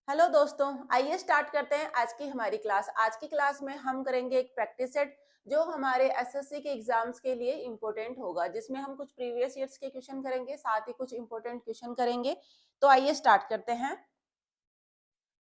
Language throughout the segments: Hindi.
हेलो दोस्तों, आइए स्टार्ट करते हैं आज की हमारी क्लास। आज की क्लास में हम करेंगे एक प्रैक्टिस सेट जो हमारे एसएससी के एग्जाम्स के लिए इम्पोर्टेंट होगा, जिसमें हम कुछ प्रीवियस ईयर्स के क्वेश्चन करेंगे, साथ ही कुछ इम्पोर्टेंट क्वेश्चन करेंगे। तो आइए स्टार्ट करते हैं।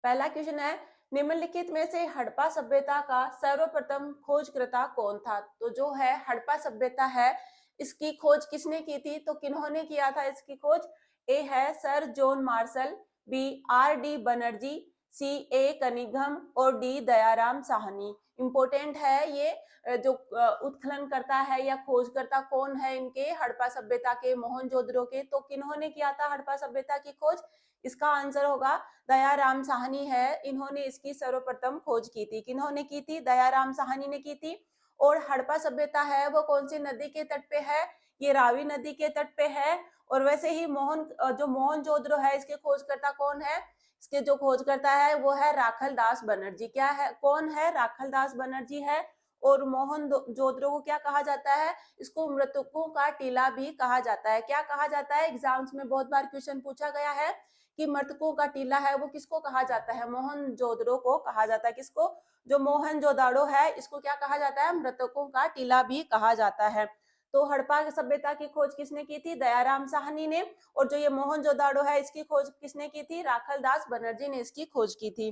पहला क्वेश्चन है, निम्नलिखित में से हड़प्पा सभ्यता का सर्वप्रथम खोजकर्ता कौन था? तो जो है हड़प्पा सभ्यता है, इसकी खोज किसने की थी? तो किन्होंने किया था इसकी खोज? ए है sir John Marshall, B R D Banerjee, C A Cunningham और डी दयाराम साहनी। इंपॉर्टेंट है ये जो उत्खनन करता है या खोजकर्ता कौन है इनके हड़प्पा सभ्यता के, मोहनजोदड़ो के। तो किन्होंने किया था हड़प्पा सभ्यता की खोज? इसका आंसर होगा दयाराम साहनी है। इन्होंने इसकी सर्वप्रथम खोज की थी। किन्होंने की थी? दयाराम साहनी ने की थी। और हड़प्पा सभ्यता है वो कौन सी नदी के तट पे है? ये रावी नदी के तट पे है। और वैसे ही जो मोहनजोदड़ो है, इसके खोजकर्ता कौन है? इसके जो खोजकर्ता है वो है राखल दास बनर्जी। क्या है? कौन है? राखल दास बनर्जी है। और मोहनजोदड़ो को क्या कहा जाता है? इसको मृतकों का टीला भी कहा जाता है। क्या कहा जाता है? एग्जाम्स में बहुत बार क्वेश्चन पूछा गया है कि मृतकों का टीला है वो किसको कहा जाता है? मोहनजोदड़ो को कहा जाता है। किसको? जो मोहनजोदड़ो है इसको क्या कहा जाता है? मृतकों का टीला भी कहा जाता है। तो हड़प्पा सभ्यता की खोज किसने की थी? दयाराम साहनी ने। और जो ये मोहनजोदड़ो है इसकी खोज किसने की थी? राखल दास बनर्जी ने इसकी खोज की थी।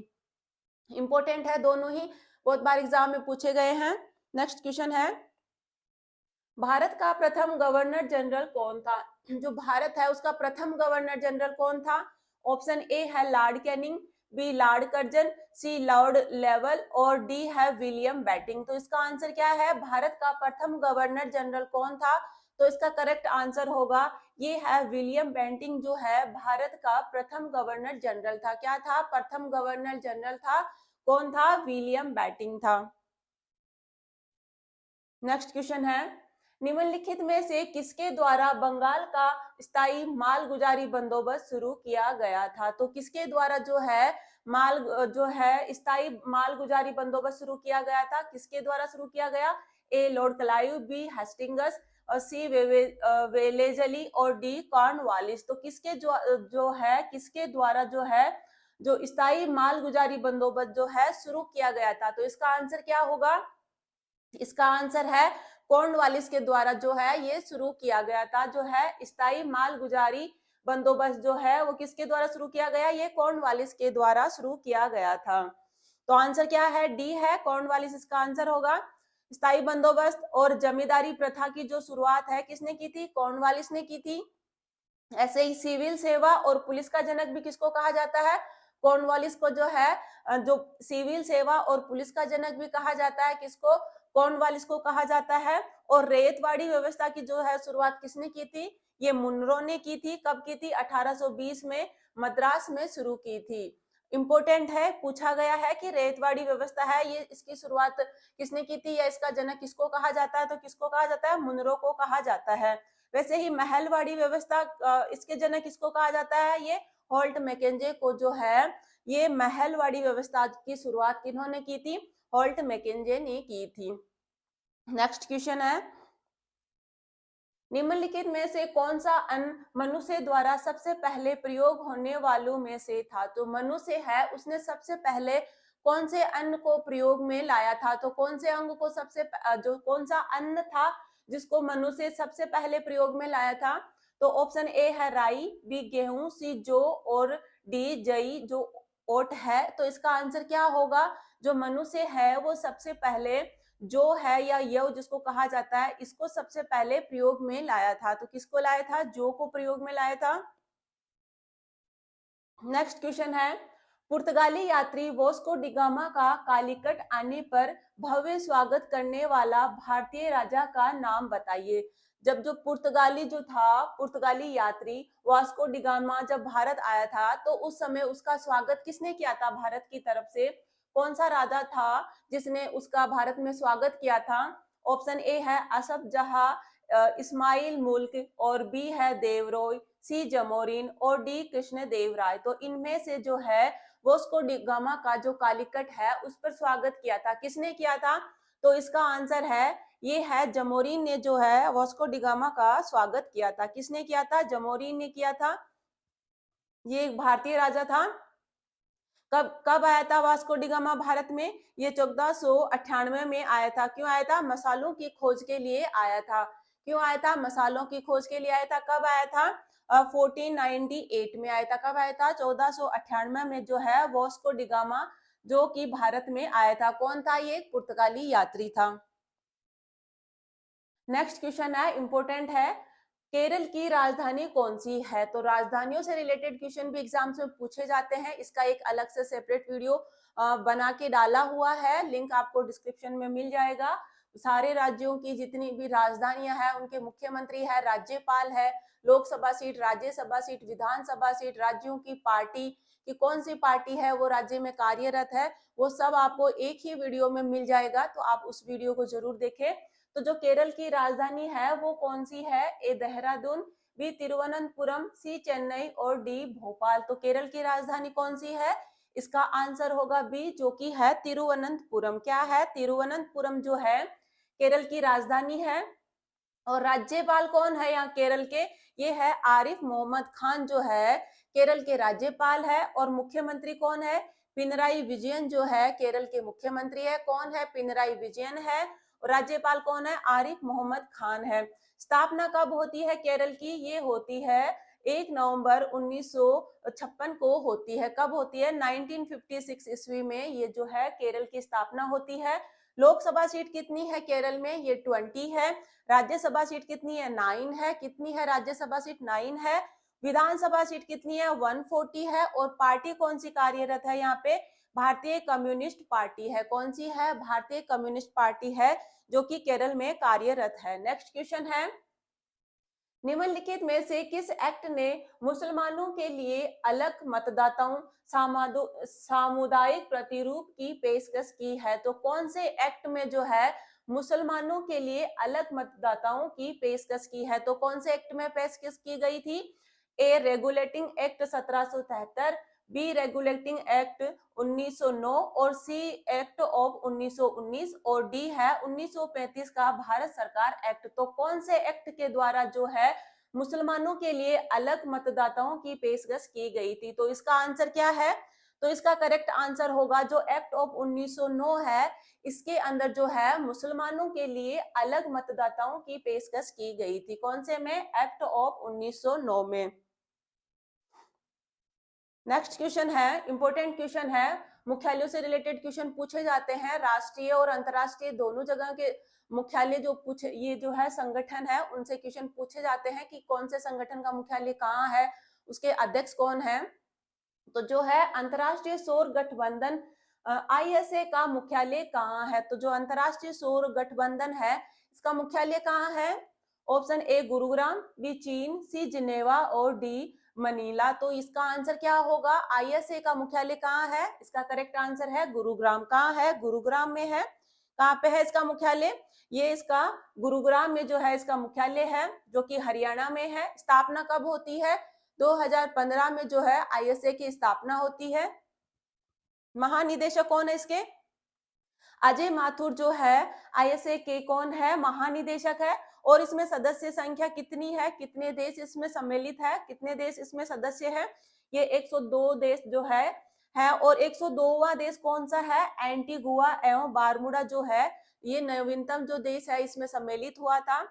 इंपॉर्टेंट है दोनों ही, बहुत बार एग्जाम में पूछे गए हैं। नेक्स्ट क्वेश्चन है, भारत का प्रथम गवर्नर जनरल कौन था? जो भारत है उसका प्रथम गवर्नर जनरल कौन था? ऑप्शन ए है Lord Canning, B Lord Curzon, C Lord लेवल और डी है विलियम बेटिंग। तो इसका आंसर क्या है? भारत का प्रथम गवर्नर जनरल कौन था? तो इसका करेक्ट आंसर होगा ये है विलियम बेंटिंग, जो है भारत का प्रथम गवर्नर जनरल था। क्या था? प्रथम गवर्नर जनरल था। कौन था? विलियम बेटिंग था। नेक्स्ट क्वेश्चन है, निम्नलिखित में से किसके द्वारा बंगाल का स्थायी मालगुजारी बंदोबस्त शुरू किया गया था? तो किसके द्वारा जो है स्थायी मालगुजारी बंदोबस्त शुरू किया गया था? किसके द्वारा शुरू किया गया? ए लॉर्ड क्लाइव, बी हेस्टिंगस और सी वेलेजली और डी कॉर्नवालिस। तो किसके द्वारा जो स्थायी मालगुजारी बंदोबस्त जो है शुरू किया गया था? तो इसका आंसर क्या होगा? इसका आंसर है कॉर्नवालिस के द्वारा जो है ये शुरू किया गया था। जो है स्थायी मालगुजारी बंदोबस्त जो है वो किसके द्वारा शुरू किया गया? ये कॉर्नवालिस के द्वारा शुरू किया गया था। तो आंसर क्या है? डी है, कॉर्नवालिस इसका आंसर होगा। स्थायी बंदोबस्त और जमींदारी प्रथा की जो शुरुआत है किसने की थी? कॉर्नवालिस ने की थी। ऐसे ही सिविल सेवा और पुलिस का जनक भी किसको कहा जाता है? कॉर्नवालिस को जो है जो सिविल सेवा और पुलिस का जनक भी कहा जाता है। किसको? कॉर्नवालिस को कहा जाता है। और रेतवाड़ी व्यवस्था की जो है शुरुआत किसने की थी? ये मुनरो ने की थी। कब की थी? 1820 में मद्रास में शुरू की थी। इंपॉर्टेंट है, पूछा गया है कि रेतवाड़ी व्यवस्था है ये इसकी शुरुआत किसने की थी या इसका जनक किसको कहा जाता है? तो किसको कहा जाता है? मुनरो को कहा जाता है। वैसे ही महलवाड़ी व्यवस्था इसके जनक किसको कहा जाता है? ये होल्ट मैकेंजे को जो है ये महलवाड़ी व्यवस्था की शुरुआत किन्होंने की थी? होल्ट मैकेंजे ने की थी। नेक्स्ट क्वेश्चन है, निम्नलिखित में से कौन सा अन्न मनुष्य द्वारा सबसे पहले प्रयोग होने वालों में से था? तो मनुष्य है उसने सबसे पहले कौन से अन्न को प्रयोग में लाया था? तो कौन से अंग को कौन सा अन्न था जिसको मनुष्य सबसे पहले प्रयोग में लाया था? तो ऑप्शन ए है राई, बी गेहूं, सी जौ और डी जई जो ओट है। तो इसका आंसर क्या होगा? जो मनुष्य है वो सबसे पहले जो है या यव जिसको कहा जाता है इसको सबसे पहले प्रयोग में लाया था। तो किसको लाया था? जो को प्रयोग में लाया था। नेक्स्ट क्वेश्चन है, पुर्तगाली यात्री वास्को डिगामा का कालीकट आने पर भव्य स्वागत करने वाला भारतीय राजा का नाम बताइए। जब पुर्तगाली यात्री वास्को डिगामा जब भारत आया था तो उस समय उसका स्वागत किसने किया था भारत की तरफ से? कौन सा राजा था जिसने उसका भारत में स्वागत किया था? ऑप्शन ए है असफ जहा, इस्माइल मुल्क और बी है देवरोय, सी जमोरिन और डी कृष्ण देव राय। तो इनमें से जो है वास्को डी गामा का जो कालीकट है उस पर स्वागत किया था। किसने किया था? तो इसका आंसर है ये है जमोरिन ने जो है वास्को डी गामा का स्वागत किया था। किसने किया था? जमोरिन ने किया था। ये एक भारतीय राजा था। कब कब आया था वास्को डी गामा भारत में? ये 1498 में आया था। क्यों आया था? मसालों की खोज के लिए आया था। क्यों आया था? मसालों की खोज के लिए आया था। कब आया था? 1498 में आया था। कब आया था? 1498 में जो है वास्को डी गामा जो कि भारत में आया था। कौन था ये? पुर्तगाली यात्री था। नेक्स्ट क्वेश्चन है, इंपॉर्टेंट है, केरल की राजधानी कौन सी है? तो राजधानियों से रिलेटेड क्वेश्चन भी एग्जाम्स में पूछे जाते हैं। इसका एक अलग से सेपरेट वीडियो बना के डाला हुआ है, लिंक आपको डिस्क्रिप्शन में मिल जाएगा। सारे राज्यों की जितनी भी राजधानियां हैं उनके मुख्यमंत्री है, राज्यपाल है, लोकसभा सीट, राज्यसभा सीट, विधानसभा सीट, राज्यों की पार्टी कि कौन सी पार्टी है वो राज्य में कार्यरत है, वो सब आपको एक ही वीडियो में मिल जाएगा। तो आप उस वीडियो को जरूर देखें। तो जो केरल की राजधानी है वो कौन सी है? ए देहरादून, बी तिरुवनंतपुरम, सी चेन्नई और डी भोपाल। तो केरल की राजधानी कौन सी है? इसका आंसर होगा बी, जो कि है तिरुवनंतपुरम। क्या है? तिरुवनंतपुरम जो है केरल की राजधानी है। और राज्यपाल कौन है यहाँ केरल के? ये है आरिफ मोहम्मद खान जो है केरल के राज्यपाल है। और मुख्यमंत्री कौन है? पिनराई विजयन जो है केरल के मुख्यमंत्री है। कौन है? पिनराई विजयन है। और राज्यपाल कौन है? आरिफ मोहम्मद खान है। स्थापना कब होती है केरल की? ये होती है 1 नवंबर 1956 को होती है। कब होती है? 1956 ईस्वी में ये जो है केरल की स्थापना होती है। लोकसभा सीट कितनी है केरल में? ये 20 है। राज्यसभा सीट कितनी है? 9 है। कितनी है राज्यसभा सीट? 9 है। विधानसभा सीट कितनी है? 140 है। और पार्टी कौन सी कार्यरत है यहाँ पे? भारतीय कम्युनिस्ट पार्टी है। कौन सी है? भारतीय कम्युनिस्ट पार्टी है जो कि केरल में कार्यरत है। नेक्स्ट क्वेश्चन है, निम्नलिखित में से किस एक्ट ने मुसलमानों के लिए अलग मतदाताओं सामुदायिक प्रतिरूप की पेशकश की है? तो कौन से एक्ट में जो है मुसलमानों के लिए अलग मतदाताओं की पेशकश की है? तो कौन से एक्ट में पेशकश की गई थी? A Regulating Act 1773, B Regulating Act 1909 और सी एक्ट ऑफ 1919 और डी है 1935 का भारत सरकार एक्ट। तो कौन से एक्ट के द्वारा जो है मुसलमानों के लिए अलग मतदाताओं की पेशकश की गई थी? तो इसका आंसर क्या है? तो इसका करेक्ट आंसर होगा जो एक्ट ऑफ 1909 है, इसके अंदर जो है मुसलमानों के लिए अलग मतदाताओं की पेशकश की गई थी। कौन से में? एक्ट ऑफ 1909 में। नेक्स्ट क्वेश्चन है, इंपॉर्टेंट क्वेश्चन है, मुख्यालयों से रिलेटेड क्वेश्चन पूछे जाते हैं। राष्ट्रीय और अंतरराष्ट्रीय दोनों जगह के मुख्यालय जो पूछे, ये जो है संगठन है, उनसे क्वेश्चन पूछे जाते हैं कि कौन से संगठन का मुख्यालय कहाँ है, उसके अध्यक्ष कौन है। तो जो है अंतरराष्ट्रीय सौर गठबंधन ISA का मुख्यालय कहाँ है? तो जो अंतरराष्ट्रीय सौर गठबंधन है इसका मुख्यालय कहाँ है? ऑप्शन ए गुरुग्राम, बी चीन, सी जिनेवा और डी मनीला। तो इसका आंसर क्या होगा? ISA का मुख्यालय कहाँ है? इसका करेक्ट आंसर है गुरुग्राम। कहाँ है? गुरुग्राम में है। कहाँ पे है इसका मुख्यालय? ये इसका गुरुग्राम में जो है इसका मुख्यालय है, जो कि हरियाणा में है। स्थापना कब होती है? 2015 में जो है ISA की स्थापना होती है। महानिदेशक कौन है इसके? अजय माथुर जो है ISA के कौन है? महानिदेशक है। और इसमें सदस्य संख्या कितनी है? कितने देश इसमें सम्मिलित है? कितने देश इसमें सदस्य है? ये 102 देश जो है। और 102वां देश कौन सा है? एंटीगुआ एवं बारमूडा जो है ये नवीनतम जो देश है इसमें सम्मिलित हुआ था।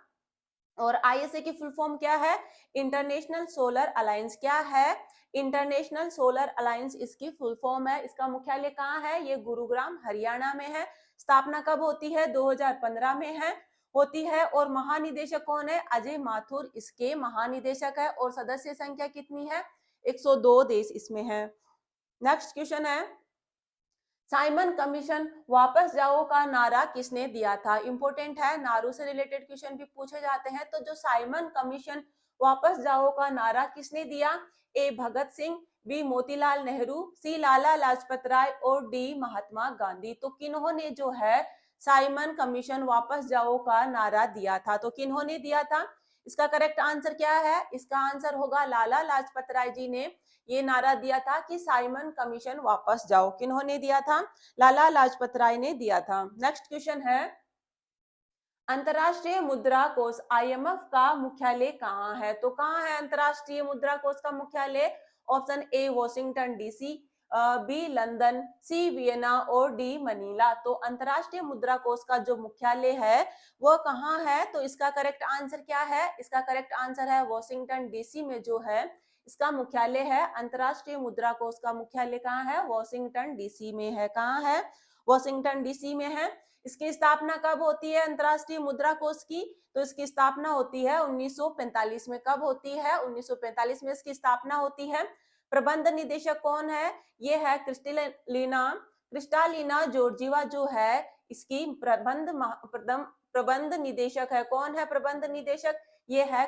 और ISA की फुल फॉर्म क्या है? International solar alliance. क्या है? इंटरनेशनल सोलर अलायंस इसकी फुल फॉर्म है। इसका मुख्यालय कहाँ है? ये गुरुग्राम हरियाणा में है। स्थापना कब होती है? 2015 में है होती है। और महानिदेशक कौन है? अजय माथुर इसके महानिदेशक है। और सदस्य संख्या कितनी है? 102 देश इसमें है। नेक्स्ट क्वेश्चन है, साइमन कमीशन वापस जाओ का नारा किसने दिया था? इंपॉर्टेंट है, नारू से रिलेटेड क्वेश्चन भी पूछे जाते हैं। तो जो साइमन कमीशन वापस जाओ का नारा किसने दिया? ए भगत सिंह, बी मोतीलाल नेहरू, सी लाला लाजपत राय और डी महात्मा गांधी। तो किन्होंने जो है साइमन कमीशन वापस जाओ का नारा दिया था? तो किन्होंने दिया था? इसका करेक्ट आंसर क्या है? इसका आंसर होगा लाला लाजपत राय जी ने ये नारा दिया था कि साइमन कमीशन वापस जाओ। किन्होंने दिया था? लाला लाजपत राय ने दिया था। नेक्स्ट क्वेश्चन है, अंतरराष्ट्रीय मुद्रा कोष IMF का मुख्यालय कहाँ है? तो कहाँ है अंतरराष्ट्रीय मुद्रा कोष का मुख्यालय? Option A Washington DC, B London, C Vienna और डी मनीला। तो अंतरराष्ट्रीय मुद्रा कोष का जो मुख्यालय है वो कहाँ है? तो इसका करेक्ट आंसर क्या है? इसका करेक्ट आंसर है वॉशिंगटन डीसी में जो है इसका मुख्यालय है। अंतरराष्ट्रीय मुद्रा कोष का मुख्यालय कहाँ है? वॉशिंगटन डीसी में है। कहाँ है? वॉशिंगटन डीसी में है। इसकी स्थापना कब होती है अंतरराष्ट्रीय मुद्रा कोष की? तो इसकी स्थापना होती है 1945 में। कब होती है? 1945 में इसकी स्थापना होती है। प्रबंध निदेशक कौन है? ये है क्रिस्टालिना जॉर्जीवा जो है इसकी प्रबंध निदेशक है। कौन है प्रबंध निदेशक? ये है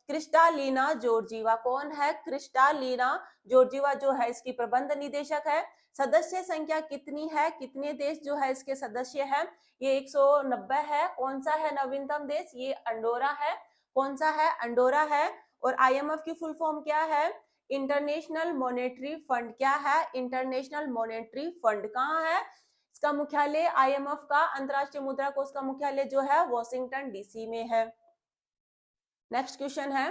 क्रिस्टालिना जॉर्जीवा। कौन है? क्रिस्टालिना जॉर्जीवा जो है इसकी प्रबंध निदेशक है। सदस्य संख्या कितनी है? कितने देश जो है इसके सदस्य है? ये 190 है। कौन सा है नवीनतम देश? ये अंडोरा है। कौन सा है? अंडोरा है। और आईएमएफ की फुल फॉर्म क्या है? International monetary fund. क्या है? International monetary fund. कहाँ है इसका मुख्यालय? आईएमएफ का अंतरराष्ट्रीय मुद्रा कोष का मुख्यालय जो है वॉशिंगटन डीसी में है। नेक्स्ट क्वेश्चन है,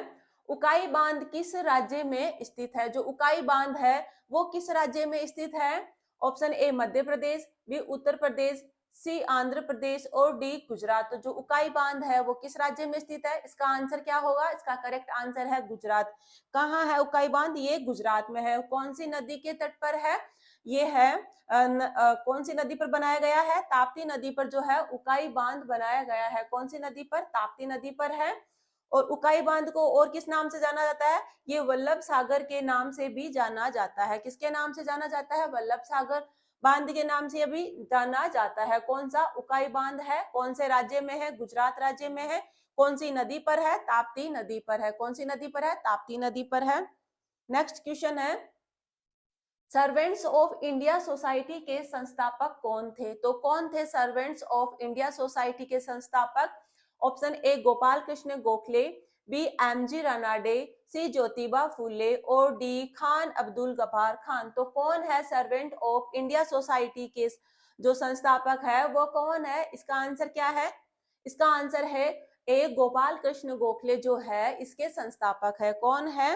उकाई बांध किस राज्य में स्थित है? जो उकाई बांध है वो किस राज्य में स्थित है? Option A Madhya Pradesh, B Uttar Pradesh, C Andhra Pradesh और डी गुजरात। तो जो उकाई बांध है वो किस राज्य में स्थित है? इसका आंसर क्या होगा? इसका करेक्ट आंसर है गुजरात। कहाँ है उकाई बांध? ये गुजरात में है। कौन सी नदी के तट पर है? ये है कौन सी नदी पर बनाया गया है? ताप्ती नदी पर जो है उकाई बांध बनाया गया है। कौन सी नदी पर? ताप्ती नदी पर है। और उकाई बांध को और किस नाम से जाना जाता है? ये वल्लभ सागर के नाम से भी जाना जाता है। किसके नाम से जाना जाता है? वल्लभ सागर बांध के नाम से भी जाना जाता है। कौन सा उकाई बांध है? कौन से राज्य में है? गुजरात राज्य में है। कौन सी नदी पर है? ताप्ती नदी पर है। कौन सी नदी पर है? ताप्ती नदी पर है। नेक्स्ट क्वेश्चन है, सर्वेंट्स ऑफ इंडिया सोसाइटी के संस्थापक कौन थे? तो कौन थे सर्वेंट्स ऑफ इंडिया सोसाइटी के संस्थापक? Option A Gopal Krishna Gokhale, B MG Ranade, C Jyotiba Phule और डी खान अब्दुल गफार खान। तो कौन है सर्वेंट ऑफ इंडिया सोसाइटी के जो संस्थापक है वो कौन है? इसका आंसर क्या है? इसका आंसर है ए गोपाल कृष्ण गोखले जो है इसके संस्थापक है। कौन है?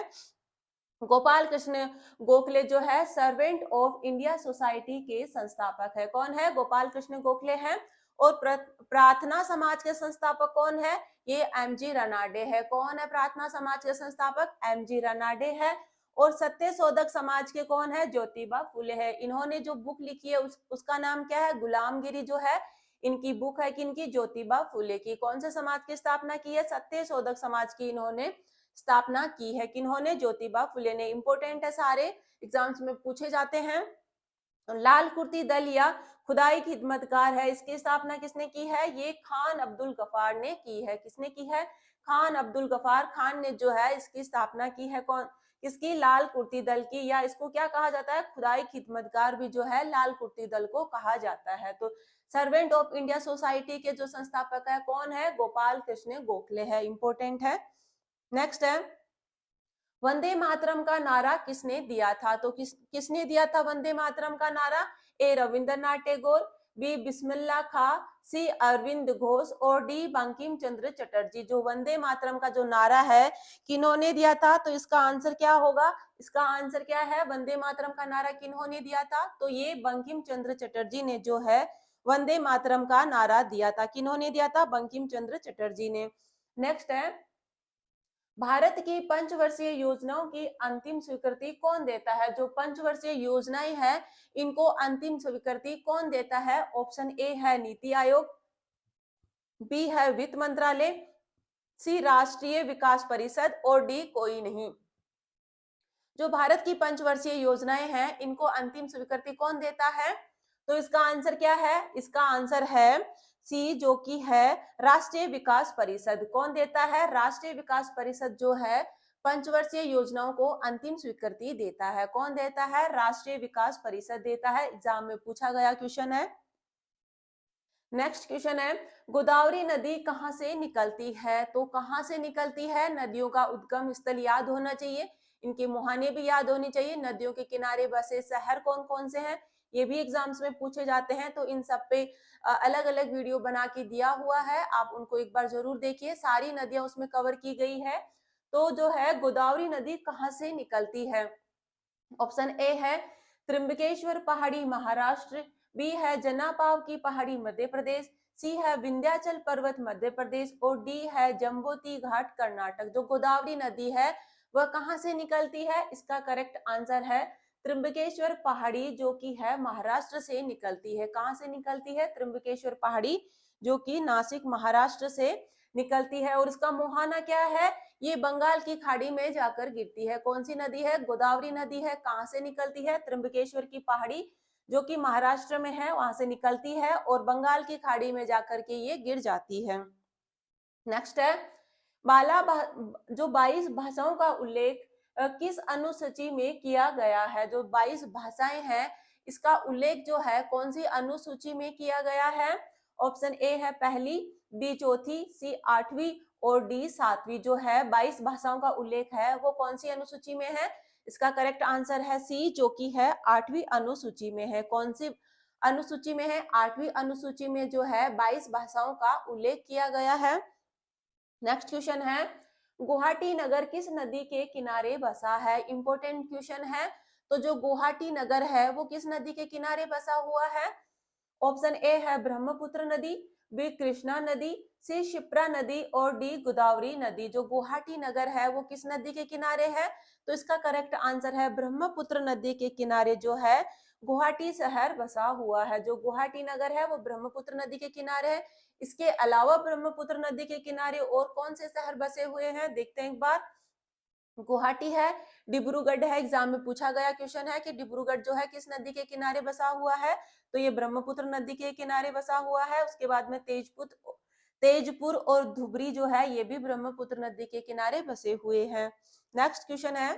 गोपाल कृष्ण गोखले जो है सर्वेंट ऑफ इंडिया सोसाइटी के संस्थापक है। कौन है? गोपाल कृष्ण गोखले हैं। और प्रार्थना समाज के संस्थापक कौन है? ये एमजी रानाडे है। कौन है प्रार्थना समाज के संस्थापक? एमजी रानाडे है। और सत्य शोधक समाज के कौन है? ज्योतिबा फूले है। इन्होंने जो बुक लिखी है उसका नाम क्या है? गुलामगिरी जो है इनकी बुक है किनकी? ज्योतिबा फूले की। कौन से समाज की स्थापना की है? सत्य शोधक समाज की इन्होंने स्थापना की है। किन्होंने? ज्योतिबा फुले ने। इंपॉर्टेंट है, सारे एग्जाम्स में पूछे जाते हैं। लाल कुर्ती दल या खुदाई खिदमतकार है, इसकी स्थापना किसने की है? ये खान अब्दुल गफार ने की है। किसने की है? खान अब्दुल गफार खान ने जो है इसकी स्थापना की है। कौन? इसकी? लाल कुर्ती दल की। या इसको क्या कहा जाता है? खुदाई खिदमतकार भी जो है लाल कुर्ती दल को कहा जाता है। तो सर्वेंट ऑफ इंडिया सोसाइटी के जो संस्थापक है कौन है? गोपाल कृष्ण गोखले है। इंपॉर्टेंट है। नेक्स्ट है, वंदे मातरम का नारा किसने दिया था? तो किसने दिया था वंदे मातरम का नारा? ए रविंद्रनाथ टैगोर, बी बिस्मिल्लाह खां, सी अरविंद घोष और डी बंकिम चंद्र चटर्जी। जो वंदे मातरम का जो नारा है किन्होंने दिया था? तो इसका आंसर क्या होगा? इसका आंसर क्या है? वंदे मातरम का नारा किन्होंने दिया था? तो ये बंकिम चंद्र चटर्जी ने जो है वंदे मातरम का नारा दिया था। किन्होंने दिया था? बंकिम चंद्र चटर्जी ने। नेक्स्ट है, भारत की पंचवर्षीय योजनाओं की अंतिम स्वीकृति कौन देता है? जो पंचवर्षीय योजनाएं हैं इनको अंतिम स्वीकृति कौन देता है? ऑप्शन ए है नीति आयोग, बी है वित्त मंत्रालय, सी राष्ट्रीय विकास परिषद और डी कोई नहीं। जो भारत की पंचवर्षीय योजनाएं हैं इनको अंतिम स्वीकृति कौन देता है? तो इसका आंसर क्या है? इसका आंसर है सी जो कि है राष्ट्रीय विकास परिषद। कौन देता है? राष्ट्रीय विकास परिषद जो है पंचवर्षीय योजनाओं को अंतिम स्वीकृति देता है। कौन देता है? राष्ट्रीय विकास परिषद देता है। एग्जाम में पूछा गया क्वेश्चन है। नेक्स्ट क्वेश्चन है, गोदावरी नदी कहां से निकलती है? तो कहां से निकलती है? नदियों का उद्गम स्थल याद होना चाहिए, इनके मुहाने भी याद होनी चाहिए। नदियों के किनारे बसे शहर कौन कौन से हैं ये भी एग्जाम्स में पूछे जाते हैं। तो इन सब पे अलग अलग वीडियो बना के दिया हुआ है, आप उनको एक बार जरूर देखिए। सारी नदियां उसमें कवर की गई है। तो जो है गोदावरी नदी कहाँ से निकलती है? ऑप्शन ए है त्र्यंबकेश्वर पहाड़ी महाराष्ट्र, बी है जनापाव की पहाड़ी मध्य प्रदेश, सी है विंध्याचल पर्वत मध्य प्रदेश और डी है जम्बोती घाट कर्नाटक। जो गोदावरी नदी है वह कहां से निकलती है? इसका करेक्ट आंसर है त्र्यंबकेश्वर पहाड़ी, जो कि है महाराष्ट्र से निकलती है। कहां से निकलती है? त्र्यंबकेश्वर पहाड़ी, जो कि नासिक महाराष्ट्र से निकलती है। और इसका मुहाना क्या है? ये बंगाल की खाड़ी में जाकर गिरती है। कौन सी नदी है? गोदावरी नदी है। कहां से निकलती है? त्र्यंबकेश्वर की पहाड़ी, जो कि महाराष्ट्र में है, वहां से निकलती है और बंगाल की खाड़ी में जाकर के ये गिर जाती है। नेक्स्ट है जो 22 भाषाओं का उल्लेख किस अनुसूची में किया गया है? जो 22 भाषाएं हैं, इसका उल्लेख जो है कौन सी अनुसूची में किया गया है? ऑप्शन ए है पहली, बी चौथी, सी आठवीं और डी सातवीं। जो है 22 भाषाओं का उल्लेख है वो कौन सी अनुसूची में है? इसका करेक्ट आंसर है सी, जो कि है आठवीं अनुसूची में है। कौन सी अनुसूची में है? आठवीं अनुसूची में जो है 22 भाषाओं का उल्लेख किया गया है। नेक्स्ट क्वेश्चन है गुवाहाटी नगर किस नदी के किनारे बसा है? इंपॉर्टेंट क्वेश्चन है। तो जो गुवाहाटी नगर है वो किस नदी के किनारे बसा हुआ है? ऑप्शन ए है ब्रह्मपुत्र नदी, बी कृष्णा नदी, सी शिप्रा नदी और डी गोदावरी नदी। जो गुवाहाटी नगर है वो किस नदी के किनारे है? तो इसका करेक्ट आंसर है ब्रह्मपुत्र नदी के किनारे जो है गुवाहाटी शहर बसा हुआ है। जो गुवाहाटी नगर है वो ब्रह्मपुत्र नदी के किनारे है। इसके अलावा ब्रह्मपुत्र नदी के किनारे और कौन से शहर बसे हुए हैं? देखते हैं एक बार। गुवाहाटी है, डिब्रूगढ़ है। एग्जाम में पूछा गया क्वेश्चन है कि डिब्रूगढ़ जो है किस नदी के किनारे बसा हुआ है? तो ये ब्रह्मपुत्र नदी के किनारे बसा हुआ है। उसके बाद में तेजपुर और धुबरी जो है ये भी ब्रह्मपुत्र नदी के किनारे बसे हुए हैं। नेक्स्ट क्वेश्चन है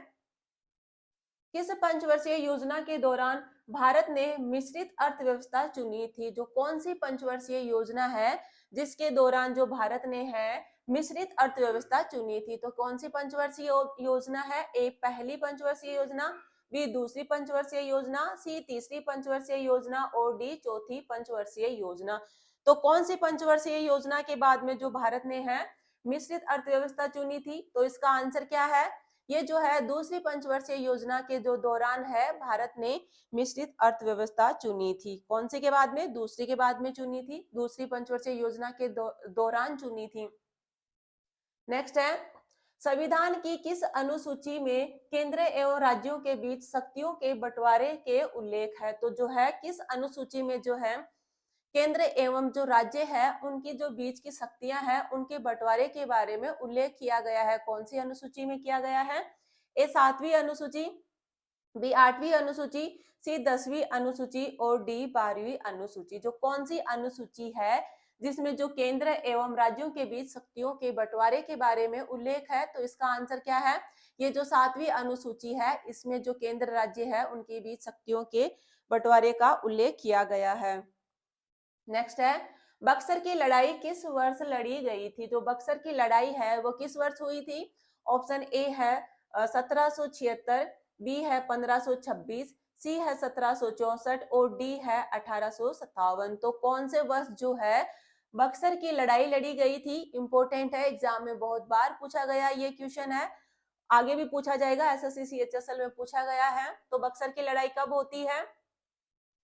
किस पंचवर्षीय योजना के दौरान भारत ने मिश्रित अर्थव्यवस्था चुनी थी? जो कौन सी पंचवर्षीय योजना है जिसके दौरान जो भारत ने है मिश्रित अर्थव्यवस्था चुनी थी? तो कौन सी पंचवर्षीय योजना है? ए पहली पंचवर्षीय योजना, बी दूसरी पंचवर्षीय योजना, सी तीसरी पंचवर्षीय योजना और डी चौथी पंचवर्षीय योजना। तो कौन सी पंचवर्षीय योजना के बाद में जो भारत ने है मिश्रित अर्थव्यवस्था चुनी थी? तो इसका आंसर क्या है? ये जो है दूसरी पंचवर्षीय योजना के जो दौरान है भारत ने मिश्रित अर्थव्यवस्था चुनी थी। कौन से के बाद में? दूसरी के बाद में चुनी थी, दूसरी पंचवर्षीय योजना के दौरान चुनी थी। नेक्स्ट है संविधान की किस अनुसूची में केंद्र एवं राज्यों के बीच शक्तियों के बंटवारे के उल्लेख है? तो जो है किस अनुसूची में जो है केंद्र एवं जो राज्य है उनकी जो बीच की शक्तियां हैं उनके बंटवारे के बारे में उल्लेख किया गया है। कौन सी अनुसूची में किया गया है? ए सातवीं अनुसूची, बी आठवीं अनुसूची, सी 10वीं अनुसूची और डी 12वीं अनुसूची। जो कौन सी अनुसूची है जिसमें जो केंद्र एवं राज्यों के बीच शक्तियों के बंटवारे के बारे में उल्लेख है? तो इसका आंसर क्या है? ये जो 7वीं अनुसूची है इसमें जो केंद्र राज्य है उनके बीच शक्तियों के बंटवारे का उल्लेख किया गया है। नेक्स्ट है बक्सर की लड़ाई किस वर्ष लड़ी गई थी? जो बक्सर की लड़ाई है वो किस वर्ष हुई थी? ऑप्शन ए है 1776, बी है 1526, सी है 1764 और डी है 1857। तो कौन से वर्ष जो है बक्सर की लड़ाई लड़ी गई थी? इंपॉर्टेंट है, एग्जाम में बहुत बार पूछा गया ये क्वेश्चन है, आगे भी पूछा जाएगा, एसएससी सीएचएसएल में पूछा गया है। तो बक्सर की लड़ाई कब होती है?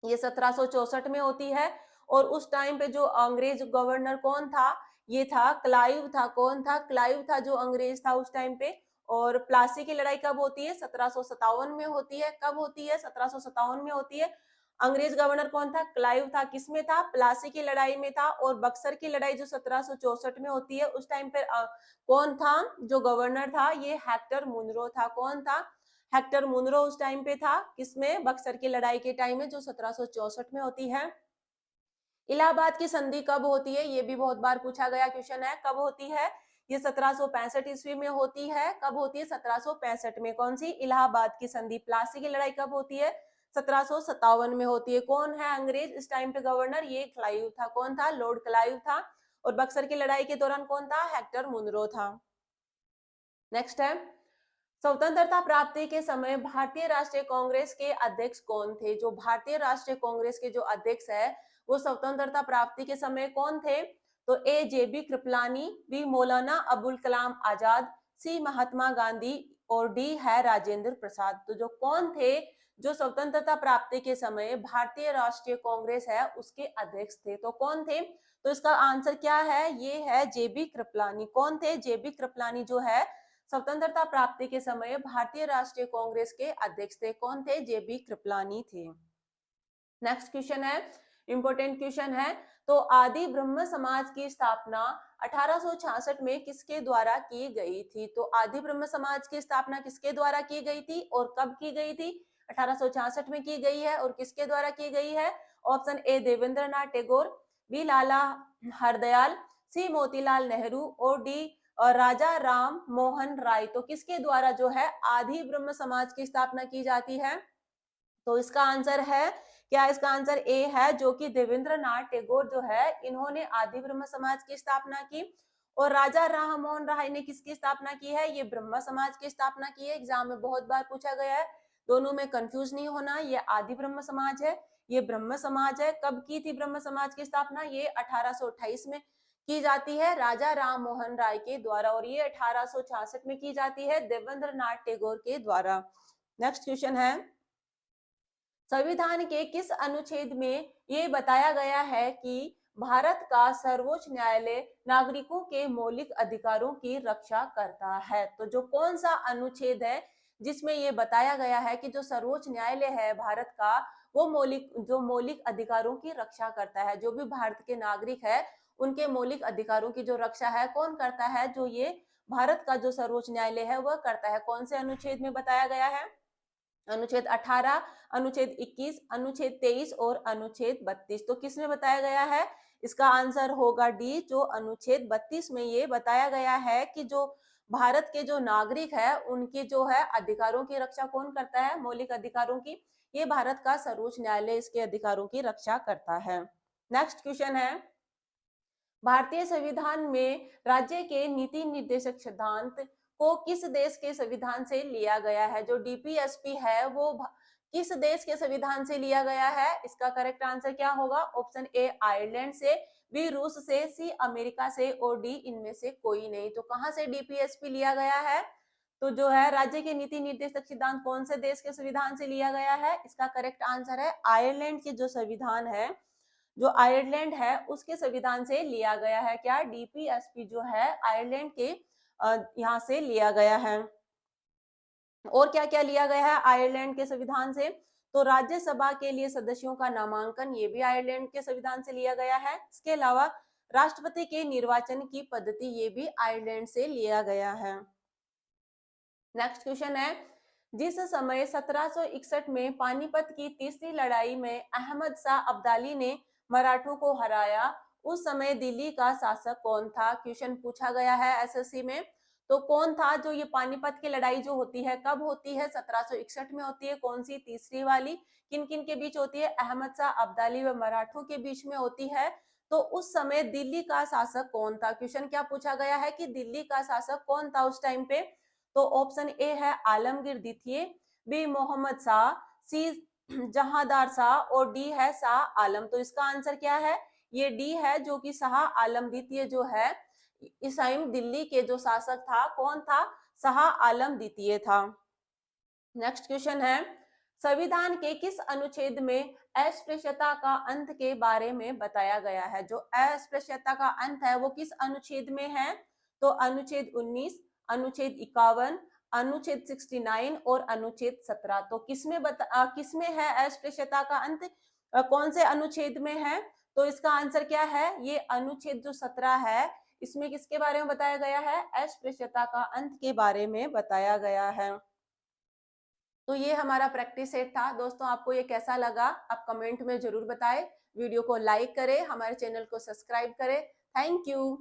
ये 1764 में होती है। और उस टाइम पे जो अंग्रेज गवर्नर कौन था? ये था क्लाइव था। कौन था? क्लाइव था जो अंग्रेज था उस टाइम पे। और प्लासी की लड़ाई कब होती है? 1757 में होती है। कब होती है? 1757 में होती है। अंग्रेज गवर्नर कौन था? क्लाइव था। किसमें था? प्लासी की लड़ाई में था। और बक्सर की लड़ाई जो 1764 में होती है उस टाइम पे कौन था जो गवर्नर था? ये हेक्टर मुनरो था। कौन था? हेक्टर मुनरो उस टाइम पे था। किसमें? बक्सर की लड़ाई के टाइम में जो 1764 में होती है। इलाहाबाद की संधि कब होती है? ये भी बहुत बार पूछा गया क्वेश्चन है। कब होती है? ये 1765 ईस्वी में होती है। कब होती है? 1765 में। कौन सी? इलाहाबाद की संधि। प्लासी की लड़ाई कब होती है? 1757 में होती है। कौन है अंग्रेज इस टाइम पे गवर्नर? ये क्लाइव था। कौन था? लॉर्ड क्लाइव था। और बक्सर की लड़ाई के दौरान कौन था? हेक्टर मुनरो था। नेक्स्ट है स्वतंत्रता प्राप्ति के समय भारतीय राष्ट्रीय कांग्रेस के अध्यक्ष कौन थे? जो भारतीय राष्ट्रीय कांग्रेस के जो अध्यक्ष है वो स्वतंत्रता प्राप्ति के समय कौन थे? तो ए जेबी कृपलानी, बी मौलाना अबुल कलाम आजाद, सी महात्मा गांधी और डी है राजेंद्र प्रसाद। तो जो कौन थे जो स्वतंत्रता प्राप्ति के समय भारतीय राष्ट्रीय कांग्रेस है उसके अध्यक्ष थे, तो कौन थे? तो इसका आंसर क्या है? ये है जेबी कृपलानी। कौन थे? जेबी कृपलानी जो है स्वतंत्रता प्राप्ति के समय भारतीय राष्ट्रीय कांग्रेस के अध्यक्ष थे। कौन थे? जेबी कृपलानी थे। नेक्स्ट क्वेश्चन है, इंपॉर्टेंट क्वेश्चन है। तो आदि ब्रह्म समाज की स्थापना 1866 में किसके द्वारा की गई थी? तो आदि ब्रह्म समाज की स्थापना किसके द्वारा की गई थी और कब की गई थी? 1866 में की गई है। और किसके द्वारा की गई है? Option A Devendranath Tagore, B Lala Hardayal, C Motilal Nehru और डी राजा राम मोहन राय। तो किसके द्वारा जो है आदि ब्रह्म समाज की स्थापना की जाती है? तो इसका आंसर है क्या? इसका आंसर ए है, जो कि देवेंद्रनाथ टैगोर जो है इन्होंने आदि ब्रह्म समाज की स्थापना की। और राजा राम मोहन राय ने किसकी स्थापना की है? ये ब्रह्म समाज की स्थापना की है। एग्जाम में बहुत बार पूछा गया है, दोनों में कंफ्यूज नहीं होना। ये आदि ब्रह्म समाज है, ये ब्रह्म समाज है। कब की थी ब्रह्म समाज की स्थापना? ये 1828 में की जाती है राजा राम मोहन राय के द्वारा, और ये 1866 में की जाती है देवेंद्रनाथ टैगोर के द्वारा। नेक्स्ट क्वेश्चन है, संविधान के किस अनुच्छेद में ये बताया गया है कि भारत का सर्वोच्च न्यायालय नागरिकों के मौलिक अधिकारों की रक्षा करता है? तो जो कौन सा अनुच्छेद है जिसमें ये बताया गया है कि जो सर्वोच्च न्यायालय है भारत का वो मौलिक अधिकारों की रक्षा करता है? जो भी भारत के नागरिक है उनके मौलिक अधिकारों की जो रक्षा है कौन करता है? जो ये भारत का जो सर्वोच्च न्यायालय है वह करता है। कौन से अनुच्छेद में बताया गया है? अनुच्छेद 18, अनुच्छेद 21, अनुच्छेद 23 और अनुच्छेद 32। तो किसमें बताया गया है? इसका आंसर होगा डी, जो अनुच्छेद 32 में ये बताया गया है कि जो भारत के जो नागरिक है उनके जो है अधिकारों की रक्षा कौन करता है? मौलिक अधिकारों की। ये भारत का सर्वोच्च न्यायालय इसके अधिकारों की रक्षा करता है। नेक्स्ट क्वेश्चन है, भारतीय संविधान में राज्य के नीति निर्देशक सिद्धांत को किस देश के संविधान से लिया गया है? जो डीपीएसपी है वो किस देश के संविधान से लिया गया है? इसका करेक्ट आंसर क्या होगा? ऑप्शन ए आयरलैंड से, बी रूस से, सी अमेरिका से और डी इनमें से कोई नहीं। तो कहां से डीपीएसपी लिया गया है? तो जो है राज्य के नीति निर्देशक सिद्धांत कौन से देश के संविधान से लिया गया है? इसका करेक्ट आंसर है आयरलैंड के जो संविधान है, जो आयरलैंड है उसके संविधान से लिया गया है। क्या? डीपीएसपी जो है आयरलैंड के यहाँ से लिया गया है। और क्या क्या लिया गया है आयरलैंड के संविधान से? तो राज्यसभा के लिए सदस्यों का नामांकन, ये भी आयरलैंड के संविधान से लिया गया है। इसके अलावा राष्ट्रपति के निर्वाचन की पद्धति, ये भी आयरलैंड से लिया गया है। नेक्स्ट क्वेश्चन है, जिस समय 1761 में पानीपत की तीसरी लड़ाई में अहमद शाह अब्दाली ने मराठों को हराया, उस समय दिल्ली का शासक कौन था? क्वेश्चन पूछा गया है एसएससी में। तो कौन था? जो ये पानीपत की लड़ाई जो होती है कब होती है? 1761 में होती है। कौन सी? तीसरी वाली। किन किन के बीच होती है? अहमद शाह अब्दाली व मराठों के बीच में होती है। तो उस समय दिल्ली का शासक कौन था? क्वेश्चन क्या पूछा गया है कि दिल्ली का शासक कौन था उस टाइम पे? तो ऑप्शन ए है आलमगीर द्वितीय, बी मोहम्मद शाह, सी जहांदार शाह और डी है शाह आलम। तो इसका आंसर क्या है? ये डी है, जो कि शाह आलम द्वितीय जो है इस टाइम दिल्ली के जो शासक था कौन था? शाह आलम द्वितीय था। नेक्स्ट क्वेश्चन है, संविधान के किस अनुच्छेद में अस्पृश्यता का अंत के बारे में बताया गया है? जो अस्पृश्यता का अंत है वो किस अनुच्छेद में है? तो अनुच्छेद 19, अनुच्छेद 51, अनुच्छेद 69 और अनुच्छेद 17। तो किसमें है अस्पृश्यता का अंत? कौन से अनुच्छेद में है? तो इसका आंसर क्या है? ये अनुच्छेद जो 17 है इसमें किसके बारे में बताया गया है? अस्पृश्यता का अंत के बारे में बताया गया है। तो ये हमारा प्रैक्टिस सेट था। दोस्तों आपको ये कैसा लगा आप कमेंट में जरूर बताएं। वीडियो को लाइक करें, हमारे चैनल को सब्सक्राइब करें। Thank you.